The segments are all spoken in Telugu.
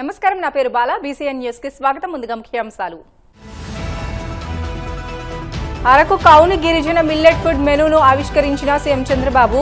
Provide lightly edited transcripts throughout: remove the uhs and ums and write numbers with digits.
నమస్కారం, నా పేరు బాల. బీసీఎన్ న్యూస్ కి స్వాగతం. ముందుగా ముఖ్యాంశాలు. అరకు కౌని గిరిజన మిల్లెట్ ఫుడ్ మెనూను ఆవిష్కరించిన సీఎం చంద్రబాబు.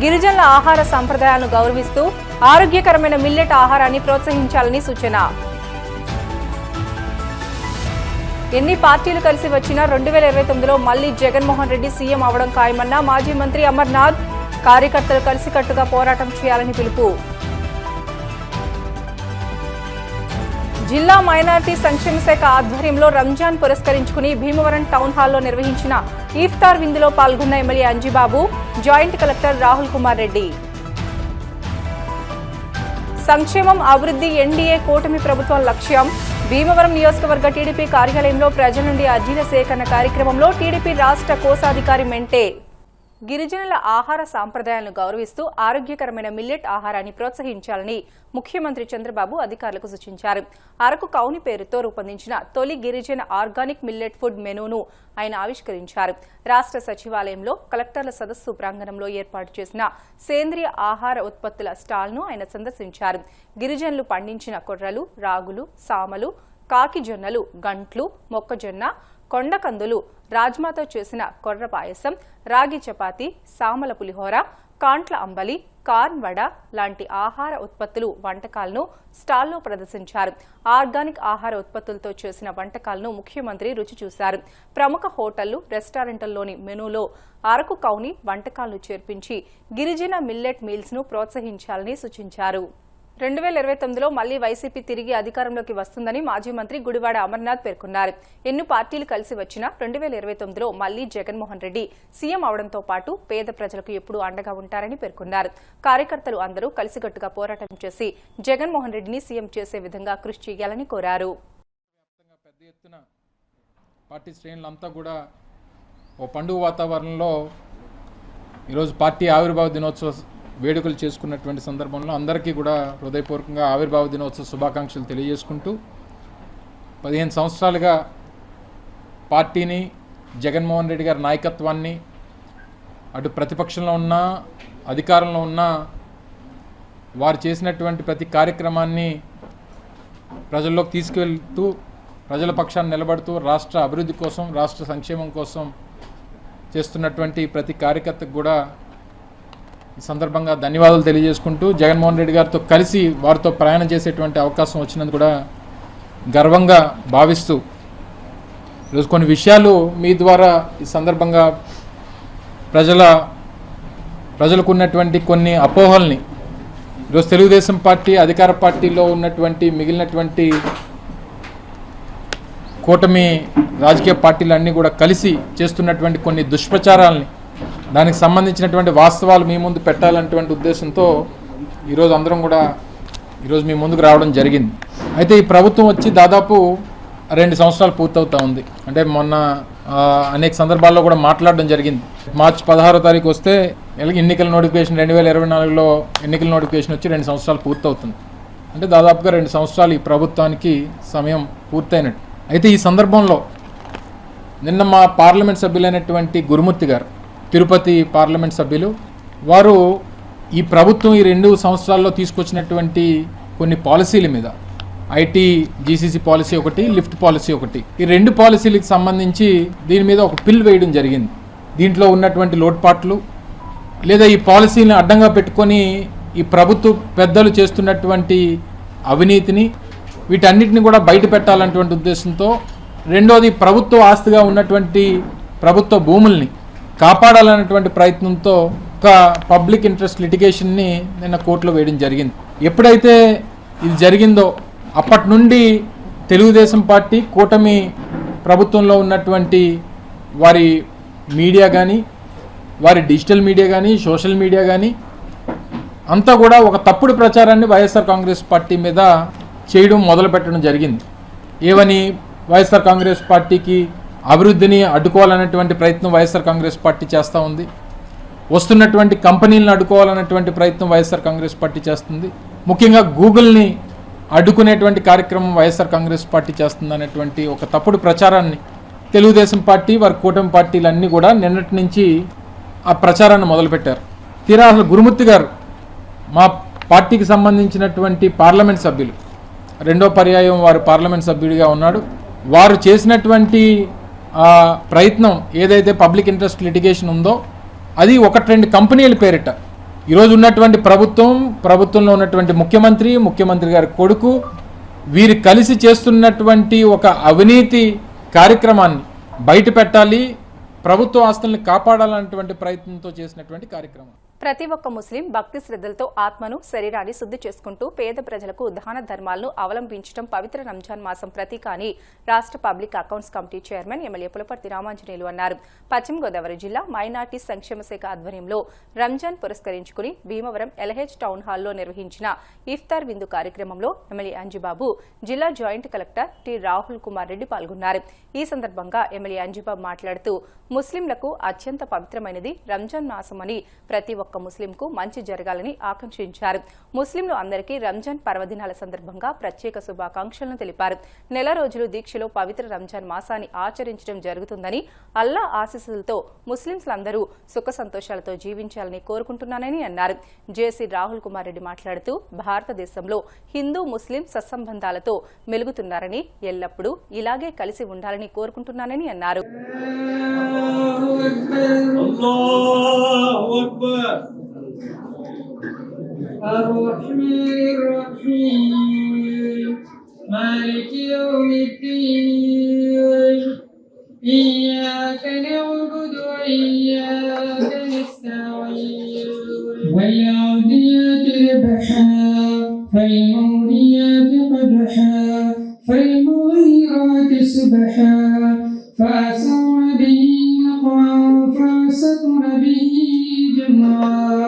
గిరిజనుల ఆహార సంప్రదాయాలను గౌరవిస్తూ ఆరోగ్యకరమైన మిల్లెట్ ఆహారాన్ని ప్రోత్సహించాలని సూచన. ఎన్ని పార్టీలు కలిసి వచ్చినా 2029లో మళ్లీ జగన్మోహన్ రెడ్డి సీఎం అవడం ఖాయమన్న మాజీ మంత్రి అమర్నాథ్. కార్యకర్తలు కలిసికట్టుగా పోరాటం చేయాలని పిలుపు. జిల్లా మైనార్టీ సంక్షేమ శాఖ ఆధ్వర్యంలో రంజాన్ పురస్కరించుకుని భీమవరం టౌన్ హాల్లో నిర్వహించిన ఈఫ్తార్ విందులో పాల్గొన్న MLA Anjibabu, joint collector Rahul Kumar Reddy. సంక్షేమం, అభివృద్ధి ఎన్డీఏ కూటమి ప్రభుత్వం లక్ష్యం. భీమవరం నియోజకవర్గ టీడీపీ కార్యాలయంలో ప్రజల నుండి అర్జీల సేకరణ కార్యక్రమంలో టీడీపీ రాష్ట్ర కోశాధికారి మెంటే. గిరిజనుల ఆహార సాంప్రదాయాలను గౌరవిస్తూ ఆరోగ్యకరమైన మిల్లెట్ ఆహారాన్ని ప్రోత్సహించాలని ముఖ్యమంత్రి చంద్రబాబు అధికారులకు సూచించారు. అరకు కౌని పేరుతో రూపొందించిన తొలి గిరిజన ఆర్గానిక్ మిల్లెట్ ఫుడ్ మెనూను ఆయన ఆవిష్కరించారు. రాష్ట్ర సచివాలయంలో కలెక్టర్ల సదస్సు ప్రాంగణంలో ఏర్పాటు చేసిన సేంద్రియ ఆహార ఉత్పత్తుల స్టాల్ను ఆయన సందర్శించారు. గిరిజనులు పండించిన కొర్రలు, రాగులు, సామలు, కాకి జొన్నలు, గంట్లు, మొక్కజొన్న, కొండకందులు, రాజ్మాతో చేసిన కొర్ర పాయసం, రాగి చపాతి, సామల పులిహోర, కాంట్ల అంబలి, కార్న్ వడ లాంటి ఆహార ఉత్పత్తులు, వంటకాలను స్టాల్లో ప్రదర్శించారు. ఆర్గానిక్ ఆహార ఉత్పత్తులతో చేసిన వంటకాలను ముఖ్యమంత్రి రుచి చూశారు. ప్రముఖ హోటళ్లు, రెస్టారెంట్లలోని మెనూలో అరకు కౌని వంటకాలను చేర్పించి గిరిజన మిల్లెట్ మీల్స్ ను ప్రోత్సహించాలని సూచించారు. 2029లో మళ్లీ వైసీపీ తిరిగి అధికారంలోకి వస్తుందని మాజీ మంత్రి గుడివాడ అమర్నాథ్ పేర్కొన్నారు. ఎన్ని పార్టీలు కలిసి వచ్చినా 2029లో మళ్లీ జగన్మోహన్ రెడ్డి సీఎం అవడంతో పాటు పేద ప్రజలకు ఎప్పుడూ అండగా ఉంటారని పేర్కొన్నారు. కార్యకర్తలు అందరూ కలిసికట్టుగా పోరాటం చేసి జగన్మోహన్ రెడ్డిని సీఎం చేసే విధంగా కృషి చేయాలని కోరారు. పెద్ద ఎత్తున పార్టీ శ్రేణులంతా కూడా ఓ పండుగ వాతావరణంలో ఈరోజు పార్టీ ఆవిర్భావ దినోత్సవ వేడుకలు చేసుకున్నటువంటి సందర్భంలో అందరికీ కూడా హృదయపూర్వకంగా ఆవిర్భావ దినోత్సవ శుభాకాంక్షలు తెలియజేసుకుంటూ 15 సంవత్సరాలుగా పార్టీని, జగన్మోహన్ రెడ్డి గారి నాయకత్వాన్ని అటు ప్రతిపక్షంలో ఉన్నా అధికారంలో ఉన్నా వారు చేసినటువంటి ప్రతి కార్యక్రమాన్ని ప్రజల్లోకి తీసుకెళ్తూ ప్రజల పక్షాన్ని నిలబడుతూ రాష్ట్ర అభివృద్ధి కోసం, రాష్ట్ర సంక్షేమం కోసం చేస్తున్నటువంటి ప్రతి కార్యకర్తకు కూడా ఈ సందర్భంగా ధన్యవాదాలు తెలియజేసుకుంటూ జగన్మోహన్ రెడ్డి గారితో కలిసి వారితో ప్రయాణం చేసేటువంటి అవకాశం వచ్చినందుకు కూడా గర్వంగా భావిస్తూ ఈరోజు కొన్ని విషయాలు మీ ద్వారా ఈ సందర్భంగా ప్రజలకు ఉన్నటువంటి కొన్ని అపోహల్ని ఈరోజు తెలుగుదేశం పార్టీ అధికార పార్టీలో ఉన్నటువంటి మిగిలినటువంటి కూటమి రాజకీయ పార్టీలన్నీ కూడా కలిసి చేస్తున్నటువంటి కొన్ని దుష్ప్రచారాలని, దానికి సంబంధించినటువంటి వాస్తవాలు మీ ముందు పెట్టాలన్నటువంటి ఉద్దేశంతో ఈరోజు అందరం కూడా ఈరోజు మీ ముందుకు రావడం జరిగింది. అయితే ఈ ప్రభుత్వం వచ్చి దాదాపు 2 సంవత్సరాలు పూర్తవుతా ఉంది. అంటే మొన్న అనేక సందర్భాల్లో కూడా మాట్లాడడం జరిగింది. మార్చి 16వ తారీఖు వస్తే ఎన్నికల నోటిఫికేషన్ 2024లో ఎన్నికల నోటిఫికేషన్ వచ్చి 2 సంవత్సరాలు పూర్తవుతుంది. అంటే దాదాపుగా 2 సంవత్సరాలు ఈ ప్రభుత్వానికి సమయం పూర్తయినట్టు. అయితే ఈ సందర్భంలో నిన్న మా పార్లమెంట్ సభ్యులైనటువంటి గురుమూర్తి గారు, తిరుపతి పార్లమెంట్ సభ్యులు, వారు ఈ ప్రభుత్వం ఈ 2 సంవత్సరాల్లో తీసుకొచ్చినటువంటి కొన్ని పాలసీల మీద, ఐటీ జీసీసీ పాలసీ ఒకటి, లిఫ్ట్ పాలసీ ఒకటి, ఈ 2 పాలసీలకు సంబంధించి దీని మీద ఒక పిల్ వేయడం జరిగింది. దీంట్లో ఉన్నటువంటి లోటుపాట్లు లేదా ఈ పాలసీని అడ్డంగా పెట్టుకొని ఈ ప్రభుత్వ పెద్దలు చేస్తున్నటువంటి అవినీతిని, వీటన్నిటిని కూడా బయట పెట్టాలన్నటువంటి ఉద్దేశంతో, రెండోది ప్రభుత్వ ఆస్తిగా ఉన్నటువంటి ప్రభుత్వ భూముల్ని కాపాడాలన్నటువంటి ప్రయత్నంతో ఒక పబ్లిక్ ఇంట్రెస్ట్ లిటిగేషన్ని నిన్న కోర్టులో వేయడం జరిగింది. ఎప్పుడైతే ఇది జరిగిందో అప్పటి నుండి తెలుగుదేశం పార్టీ కూటమి ప్రభుత్వంలో ఉన్నటువంటి వారి మీడియా కానీ, వారి డిజిటల్ మీడియా కానీ, సోషల్ మీడియా కానీ అంతా కూడా ఒక తప్పుడు ప్రచారాన్ని వైఎస్ఆర్ కాంగ్రెస్ పార్టీ మీద చేయడం మొదలుపెట్టడం జరిగింది. ఏవని, వైఎస్ఆర్ కాంగ్రెస్ పార్టీకి అభివృద్ధిని అడ్డుకోవాలన్నటువంటి ప్రయత్నం వైఎస్ఆర్ కాంగ్రెస్ పార్టీ చేస్తూ ఉంది, వస్తున్నటువంటి కంపెనీలను అడ్డుకోవాలన్నటువంటి ప్రయత్నం వైఎస్ఆర్ కాంగ్రెస్ పార్టీ చేస్తుంది, ముఖ్యంగా గూగుల్ని అడ్డుకునేటువంటి కార్యక్రమం వైఎస్ఆర్ కాంగ్రెస్ పార్టీ చేస్తుంది అనేటువంటి ఒక తప్పుడు ప్రచారాన్ని తెలుగుదేశం పార్టీ, వారి కూటమి పార్టీలన్నీ కూడా నిన్నటి నుంచి ఆ ప్రచారాన్ని మొదలుపెట్టారు. తీరా అసలు గురుమూర్తి గారు మా పార్టీకి సంబంధించినటువంటి పార్లమెంట్ సభ్యులు రెండో పర్యాయం వారు పార్లమెంట్ సభ్యుడిగా ఉన్నాడు. వారు చేసినటువంటి ప్రయత్నం ఏదైతే పబ్లిక్ ఇంట్రెస్ట్ లిటిగేషన్ ఉందో అది 1-2 కంపెనీల పేరిట ఈరోజు ఉన్నటువంటి ప్రభుత్వంలో ఉన్నటువంటి ముఖ్యమంత్రి గారి కొడుకు వీరు కలిసి చేస్తున్నటువంటి ఒక అవినీతి కార్యక్రమాన్ని బయట పెట్టాలి, ప్రభుత్వ ఆస్తుల్ని కాపాడాలన్నటువంటి ప్రయత్నంతో చేసినటువంటి కార్యక్రమం. ప్రతి ఒక్క ముస్లిం భక్తి శ్రద్ధలతో ఆత్మను శరీరాన్ని శుద్ధి చేసుకుంటూ పేద ప్రజలకు దాన ధర్మాలను అవలంబించడం పవిత్ర రంజాన్ మాసం ప్రతీక అని రాష్ట్ర public accounts committee chairman MLA Pulaparthi Ramanjaneyulu అన్నారు. పశ్చిమ గోదావరి జిల్లా మైనార్టీ సంక్షేమ శాఖ ఆధ్వర్యంలో రంజాన్ పురస్కరించుకుని భీమవరం ఎల్హెచ్ టౌన్ హాల్లో నిర్వహించిన ఇఫ్తార్ విందు కార్యక్రమంలో ఎమ్మెల్యే అంజిబాబు, జిల్లా joint collector T Rahul Kumar Reddy పాల్గొన్నారు. ఈ సందర్భంగా ఎమ్మెల్యే అంజిబాబు మాట్లాడుతూ ముస్లింలకు అత్యంత పవిత్రమైనది రంజాన్ మాసమని ప్రతి ఒక్క ముస్లింకు మంచి జరగాలని ఆకాంక్షించారు. ముస్లింలు అందరికీ రంజాన్ పర్వదినాల సందర్భంగా ప్రత్యేక శుభాకాంక్షలను తెలిపారు. నెల రోజులు దీక్షలో పవిత్ర రంజాన్ మాసాన్ని ఆచరించడం జరుగుతుందని, అల్లా ఆశీస్సులతో ముస్లింలందరూ సుఖ సంతోషాలతో జీవించాలని కోరుకుంటున్నానని అన్నారు. జేసీ రాహుల్ కుమార్ రెడ్డి మాట్లాడుతూ భారతదేశంలో హిందూ ముస్లిం సత్సంబంధాలతో మెలుగుతున్నారని, ఎల్లప్పుడూ ఇలాగే కలిసి ఉండాలని కోరుకుంటున్నానని అన్నారు. الرحمن الرحيم مالك يوم الدين إياك نعبد وإياك نستعين والعاديات ذبحا فالموريات قدحا فالمغيرات سبحا فأسر به نقعا فأسقر به جمعا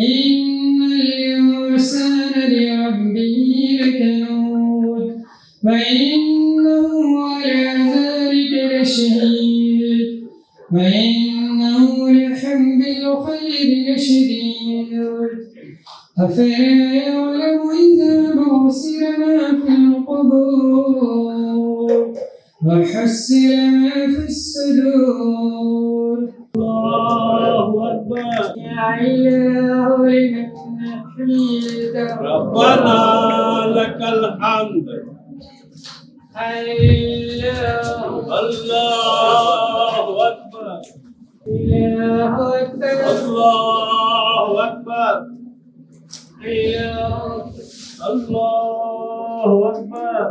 إن الإنسان لربه لكنود وإنه على ذلك لشهيد وإنه لحب الخير لشديد أفلا يعلم إذا بعثر ما في القبور وحصل ما في الصدور الله أكبر يا إله لمن حميد ربنا لك الحمد الله أكبر إله أكبر الله أكبر الله أكبر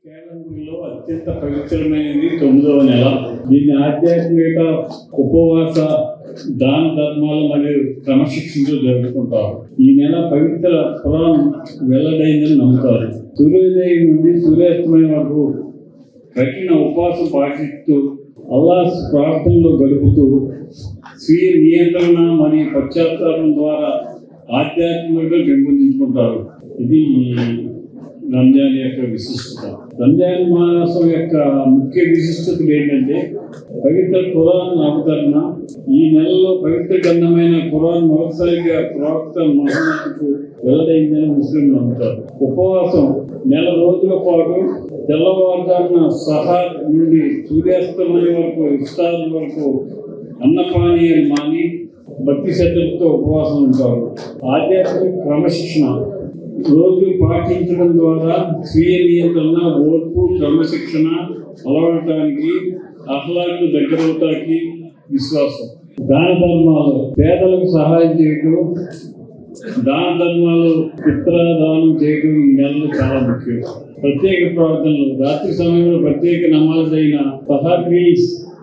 కేరళలో అత్యంత పవిత్రమైనది 9వ నెల. దీన్ని ఆధ్యాత్మిక ఉపవాస దాన ధర్మాలు మరియు క్రమశిక్షణతో జరుపుకుంటారు. ఈ నెల పవిత్ర ఖురాన్ వెల్లడైందని నమ్ముతారు. సూర్యోదయం నుండి సూర్యాస్తమయం వరకు కఠిన ఉపవాసం పాటిస్తూ అల్లాహ్ ప్రార్థనలో గడుపుతూ స్వీయ నియంత్రణ మరియు పశ్చాత్తాపం ద్వారా ఆధ్యాత్మికంగా పెంపొందించుకుంటారు. ఇది రంజాన్ యొక్క విశిష్టత. రంజాన్ మాసం యొక్క ముఖ్య విశిష్టతలు ఏంటంటే పవిత్ర ఖురాన్ అవతరణ. ఈ నెలలో పవిత్ర గ్రంథమైన ఖురాన్ మొదటిసారిగా ప్రవక్త ముహమ్మద్కు వెల్లడైందని ముస్లింలు నమ్ముతారు. ఉపవాసం నెల రోజుల పాటు తెల్లవారుజామున సహార్ నుండి సూర్యాస్తమయం వరకు ఇఫ్తార్ వరకు అన్నపానీయాలు మాని భక్తి శ్రద్ధలతో ఉపవాసం ఉంటారు. ఆధ్యాత్మిక క్రమశిక్షణ రోజు పాటించడం ద్వారా స్వీయ నియంత్రణ, ఓర్పు, క్రమశిక్షణ అలవడటానికి, అహ్లాకు దగ్గరవటానికి విశ్వాసం. దాన ధర్మాలు, పేదలకు సహాయం చేయటం, దాన ధర్మాలు, పిత్రాదానం చేయటం ఈ నెలలో చాలా ముఖ్యం. ప్రత్యేక ప్రార్థనలు, రాత్రి సమయంలో ప్రత్యేక నమాజ్ అయిన తహారీ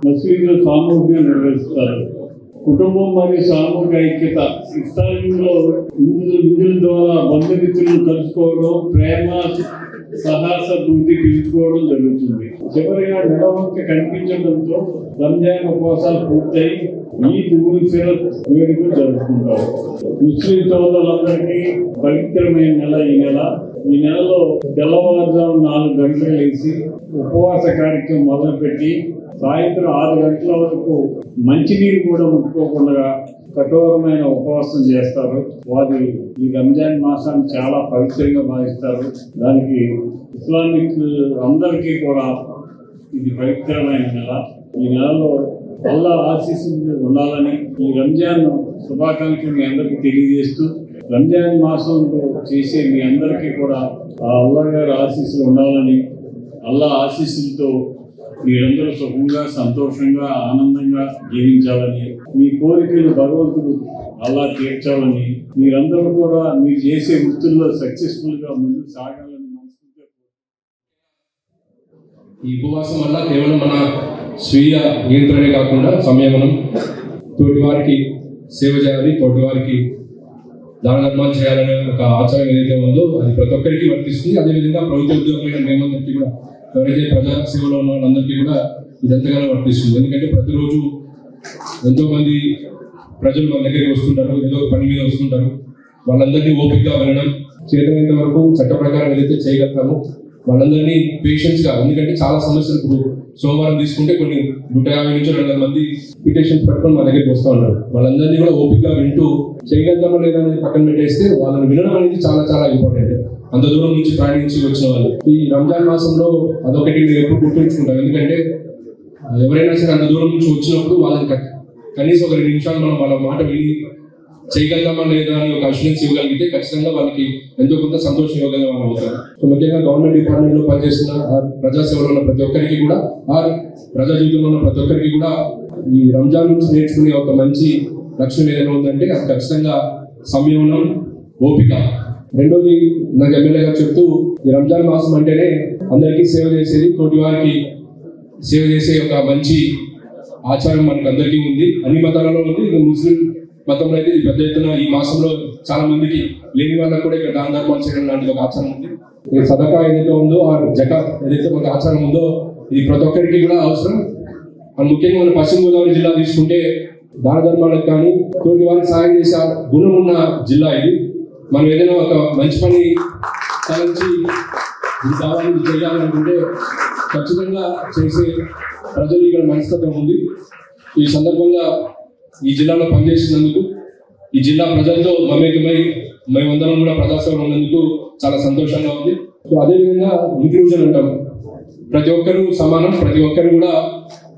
మసీదులో సామూహికంగా నిర్వహిస్తారు. కుటుంబం మరియు సామూహిక ఐక్యత. ఇఫ్తార్లో విందుల ద్వారా బంధుమిత్రులను కలుసుకోవడం, ప్రేమ సహాసభూతి పిలుచుకోవడం జరుగుతుంది. చివరిగా నెలవంక కనిపించడంతో రంజాన్ ఉపవాసాలు పూర్తయి ఈద్ ఉల్ ఫితర్ వేడుకలు జరుపుకుంటారు. ముస్లిం సోదరులందరికీ పవిత్రమైన నెల ఈ నెల. ఈ నెలలో తెల్లవారుజాము 4 గంటలు లేచి ఉపవాస కార్యక్రమం మొదలుపెట్టి సాయంత్రం 6 గంటల వరకు మంచినీరు కూడా ముట్టుకోకుండా కఠోరమైన ఉపవాసం చేస్తారు. వారు ఈ రంజాన్ మాసాన్ని చాలా పవిత్రంగా భావిస్తారు. దానికి ఇస్లామిక్ అందరికీ కూడా ఇది పవిత్రమైన నెల. ఈ నెలలో అల్లా ఆశీస్సులు ఉండాలని ఈ రంజాన్ శుభాకాంక్షలు మీ అందరికీ తెలియజేస్తూ రంజాన్ మాసంలో చేసే మీ అందరికీ కూడా ఆ అల్లా గారి ఆశీస్సులు ఉండాలని అల్లా ఆశీస్సులతో మీరందరూ సుఖంగా సంతోషంగా ఆనందంగా జీవించాలని మీ కోరికలు భగవంతుడు అల్లా తీర్చాలని మీరందరూ కూడా మీరు చేసే వృత్తుల్లో సక్సెస్ఫుల్గా ముందుకు సాగాలని మనస్ఫూర్తిగా ఈ ఉపవాసం వల్ల కేవలం మన స్వీయ నియంత్రణే కాకుండా సంయమనం, తోటి వారికి సేవ చేయాలి, తోటి వారికి దాన ధర్మాలు చేయాలనే ఒక ఆచారం ఏదైతే ఉందో అది ప్రతి ఒక్కరికి వర్తిస్తుంది. అదేవిధంగా ప్రభుత్వ ఉద్యోగమైన మేమందరికీ కూడా, ఎవరైతే ప్రజా సేవలో ఉన్న వాళ్ళందరికీ కూడా ఇది ఎంతగానో వర్తిస్తుంది. ఎందుకంటే ప్రతిరోజు ఎంతోమంది ప్రజలు మన దగ్గరికి వస్తుంటారు, ఏదో ఒక పని మీద వస్తుంటారు. వాళ్ళందరినీ ఓపికగా వినడం, చేతనైనంత వరకు చట్ట ప్రకారం ఏదైతే చేయగలుగుతామో వాళ్ళందరినీ పేషెన్స్గా, ఎందుకంటే చాలా సమస్యలు ఇప్పుడు సోమవారం తీసుకుంటే కొన్ని 150 నుంచి 200 మంది పిటిషన్స్ పట్టుకొని మా దగ్గరికి వస్తూ ఉంటారు. వాళ్ళందరినీ కూడా ఓపికగా వింటూ చేయగలుగుతామో లేదా అనేది పక్కన పెట్టేస్తే వాళ్ళని వినడం అనేది చాలా చాలా ఇంపార్టెంట్. అంత దూరం నుంచి ప్రయాణించి వచ్చిన వాళ్ళు ఈ రంజాన్ మాసంలో అదొకటి నేను ఎప్పుడు గుర్తుంచుకుంటాను. ఎందుకంటే ఎవరైనా సరే అంత దూరం నుంచి వచ్చినప్పుడు వాళ్ళని కనీసం ఒక 2 నిమిషాలు మనం వాళ్ళ మాట విని చేయగలుగుతామా లేదా అని ఒక అష్యూరెన్స్ ఇవ్వగలిగితే ఖచ్చితంగా వాళ్ళకి ఎంతో కొంత సంతోషం ఇవ్వగలిగే వాళ్ళు అవుతారు. సో ముఖ్యంగా గవర్నమెంట్ డిపార్ట్మెంట్లో పనిచేస్తున్న ప్రజాసేవలో ఉన్న ప్రతి ఒక్కరికి కూడా, ప్రజా జీవితంలో ఉన్న ప్రతి ఒక్కరికి కూడా ఈ రంజాన్ నుంచి నేర్చుకునే ఒక మంచి లక్ష్యం ఏదైనా ఉందంటే అది ఖచ్చితంగా సంయమనం, ఓపిక. రెండోది నాకు ఎమ్మెల్యే గారు చెప్తూ ఈ రంజాన్ మాసం అంటేనే అందరికీ సేవ చేసేది, తోటి వారికి సేవ చేసే ఒక మంచి ఆచారం మనకు అందరికీ ఉంది. అన్ని మతాలలో ఉంది. ముస్లిం మతంలో అయితే ఇది పెద్ద ఎత్తున ఈ మాసంలో చాలా మందికి లేని వాళ్ళకు కూడా ఇక్కడ దాన ధర్మాలు చేయడం లాంటి ఒక ఆచారం ఉంది. ఈ సదకా ఏదైతే ఉందో, ఆ జకాత్ ఏదైతే ఒక ఆచారం ఉందో ఇది ప్రతి ఒక్కరికి కూడా అవసరం. అండ్ ముఖ్యంగా మన పశ్చిమ గోదావరి జిల్లా తీసుకుంటే దాన ధర్మాలకు కానీ తోటి వారికి సాయం చేసే గుణం ఉన్న జిల్లా ఇది. మనం ఏదైనా ఒక మంచి పని తలంచి ఇది కావాలి చేయాలనుకుంటే ఖచ్చితంగా చేసే ప్రజలు ఇక్కడ మనస్తత్వం ఉంది. ఈ సందర్భంగా ఈ జిల్లాలో పనిచేసినందుకు, ఈ జిల్లా ప్రజలతో మమేకమై మేమందరం కూడా ప్రజాసేవలు ఉన్నందుకు చాలా సంతోషంగా ఉంది. సో అదేవిధంగా ఇంక్లూజన్ అంటాం, ప్రతి ఒక్కరూ సమానం, ప్రతి ఒక్కరు కూడా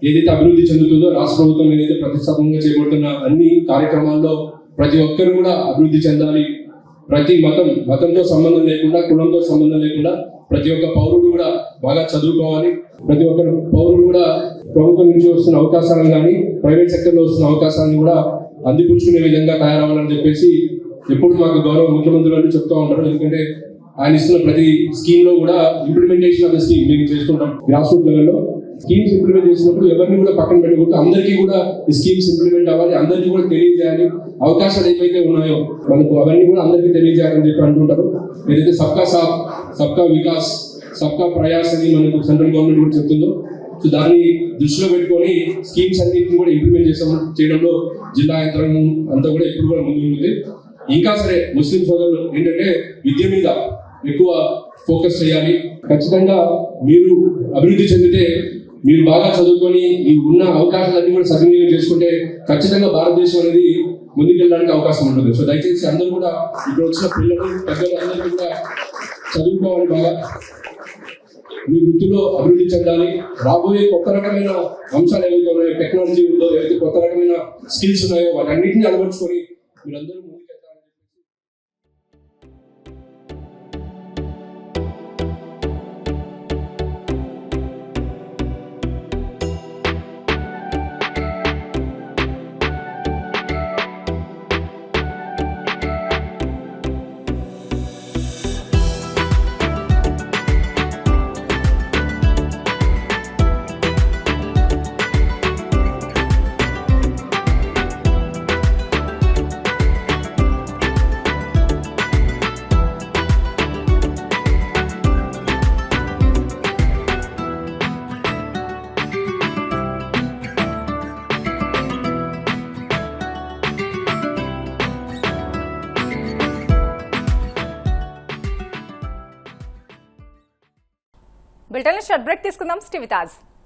ఏదైతే అభివృద్ధి చెందుతుందో రాష్ట్ర ప్రభుత్వం ఏదైతే ప్రతిష్టాత్మకంగా చేపడుతున్న అన్ని కార్యక్రమాల్లో ప్రతి ఒక్కరు కూడా అభివృద్ధి చెందాలి. ప్రతి మతంతో సంబంధం లేకుండా, కులంతో సంబంధం లేకుండా ప్రతి ఒక్క పౌరుడు కూడా బాగా చదువుకోవాలి. ప్రతి ఒక్క పౌరుడు కూడా ప్రభుత్వం నుంచి వస్తున్న అవకాశాలను కానీ ప్రైవేట్ సెక్టర్లో వస్తున్న అవకాశాలను కూడా అందిపుచ్చుకునే విధంగా తయారవ్వాలని చెప్పేసి ఎప్పుడు మాకు గౌరవ ముఖ్యమంత్రి గారు చెప్తూ ఉంటారు. ఎందుకంటే ఆయన ఇస్తున్న ప్రతి స్కీమ్లో కూడా ఇంప్లిమెంటేషన్ ఆఫ్ ద స్కీమ్ మేము చేస్తుంటాం. గ్రాస్ రూట్ లెవెల్లో స్కీమ్స్ ఇంప్లిమెంట్ చేసినప్పుడు ఎవరిని కూడా పక్కన పెట్టకూడదు, అందరికీ కూడా ఈ స్కీమ్స్ ఇంప్లిమెంట్ అవ్వాలి, అందరికీ కూడా తెలియజేయాలి. అవకాశాలు ఏవైతే ఉన్నాయో మనకు అవన్నీ కూడా అందరికీ తెలియజేయాలని చెప్పి అంటుంటారు. ఏదైతే సబ్కా సాథ్, సబ్కా వికాస్, సబ్కా ప్రయాస్ అని మనకు సెంట్రల్ గవర్నమెంట్ కూడా చెప్తుందో, సో దాన్ని దృష్టిలో పెట్టుకొని స్కీమ్స్ అన్నింటినీ కూడా ఇంప్లిమెంట్ చేయడంలో జిల్లా యంత్రాంగం అంతా కూడా ఎప్పుడు కూడా ముందు ఉంటుంది. ఇంకా సరే ముస్లిం సోదరులు ఏంటంటే విద్య మీద ఎక్కువ ఫోకస్ చేయాలి. ఖచ్చితంగా మీరు అభివృద్ధి చెందితే, మీరు బాగా చదువుకొని ఈ ఉన్న అవకాశాలన్నీ కూడా సద్వినియోగం చేసుకుంటే ఖచ్చితంగా భారతదేశం అనేది ముందుకెళ్ళడానికి అవకాశం ఉంటుంది. సో దయచేసి అందరూ కూడా ఇక్కడ వచ్చిన పిల్లలు, పెద్దలు అందరికీ కూడా చదువుకోవాలి, బాగా మీ వృత్తిలో అభివృద్ధి చెందాలి. రాబోయే కొత్త రకమైన అంశాలు ఏవైతే ఉన్నాయో, టెక్నాలజీ ఉందో, ఏవైతే కొత్త రకమైన స్కిల్స్ ఉన్నాయో వాటన్నిటిని అలవర్చుకొని మీరందరూ ముందుకెళ్తారని బ్రిటన్ షార్ట్ బ్రేక్ తీసుకుందాం. స్టీవ్ తాజ్.